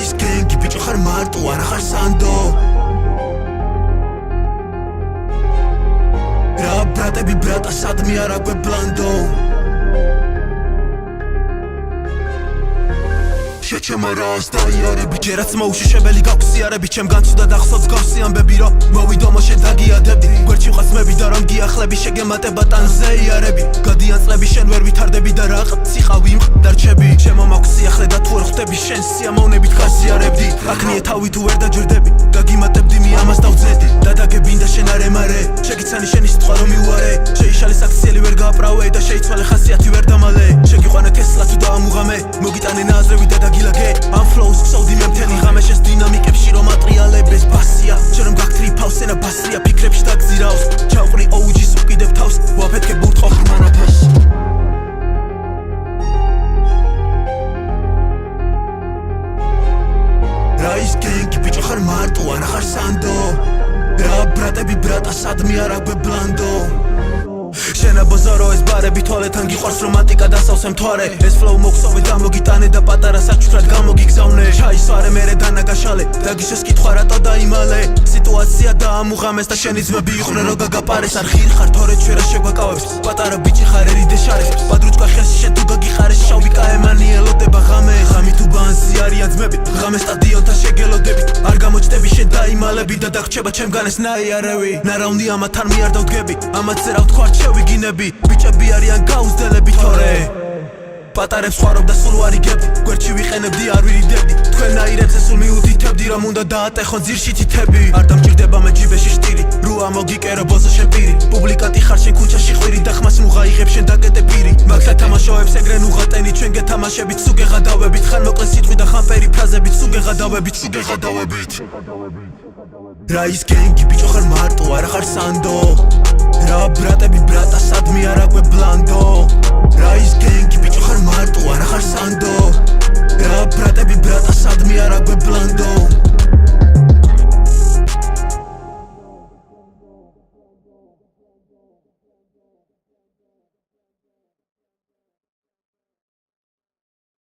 ის გენგი ბიჭო ხარ მარტო არა ხარ სანდო რა ბრატები ბრატა სადმე არა გვებლანდო შეჩემარას დაიარები ჯერაც მოუშიშებელი გაგვსიარები ჩემ განცუდა დახსოვს გავსი ამბები რომ მოვიდომო შენ დაგიადებდი გვერდში ვხასმები და რომ გიახლები შეგემატება ტანზე იარები გადიან წლები შენ ვერ ვითარდები და რაღაც სიყავი იმდარჩები ჩემო მაქვს სიახლე და თუ არ ხვდები შენ სიამოვნებით გაზიარებდი აქნიე თავი თუ ვერ დაჯერდები გაგიმატებდი მე ამას დავძედი და დაგებინდა შენ არ ემარე შეგიცანი შენი სიტყვა რომ მიუარე შეიშალე საქციელი ვერ გააправე და შეიცვალე ხასიათი ვერ დამალე შეგიყვანე თესლა თუ დაამუღამე მოგიტანე ნაზრევი და დაგილაგე ამ ფლოუს ხსოვდი მე მთელი ღამე შენს დინამიკებში რომ ატრიალებს ბასია შენ რომ გაგტრიფავს ენა ბასია ფიქრებში დაგზირავს ჩავყრი ოუჯის უკიდებ თავს ვაფეთქე ბურთყო ხმარაფას რა ის გენგი ბიჭო ხარ მარტო არა ხარ სანდო რა ბრატები ბრატა სადმე არა გვებლანდო შენ აბოზორო ეს ბარები თვალეთან გიყვარს რომანტიკა დასავსე მთვარე ეს ფლოუ მოგსოვე დამოგიტანე და პატარა საჩუქრად გამოგიგზავნე ჩაისვარე მერე დანაგაშალე დაგიშეს კითხვა რატო დაიმალე სიტუაცია დაამუღამეს და შენი ძმები იყვნენ რო გაგაპარეს არ ხիր ხარ თორე ჩვერა შეგვაკავებს პატარა ბიჭი ხარ ერი დეშარეს პადრუჩკა ხელში შენ თუ გაგიხარეს შავი კაემანი ელოდება ღამე ღამი თუ ბანზი არიან ძმები ღამე სტადიონთან შეგელოდები არ გამოჩდები შენ დაიმალები და დაგრჩება ჩემგან ეს ნაიარევი ნარავნი ამათან მე არ დავდგები ამათზე რა ვთქვა ვიგინები ბიჭები არიან გაუზდელები თორე პატარებს ხوارობ და სულ ვარიგებდი გვერდში ვიყენებდი არ ვირიდებდი თქვენაირებზე სულ მიუთითებდი რომ უნდა დაატეხონ ძირში თითები არ დამჭირდება მე ჯიბეში შტირი რუა მოგიკერო ბოზო შენ პირი პუბლიკატი ხარ შენ ქუჩაში ხვირი და ხმას მუღაიღებ შენ დაკეტე პირი მაგ თამაშოებს ეგრე ნუღატენი ჩვენ გეთამაშებით სულ გეღადავებით ხან მოკლე სიტყვი და ხან პერი ფრაზებით სულ გეღადავებით რა ის გენგი ბიჭო ხარ მარტო არა ხარ სანდო რა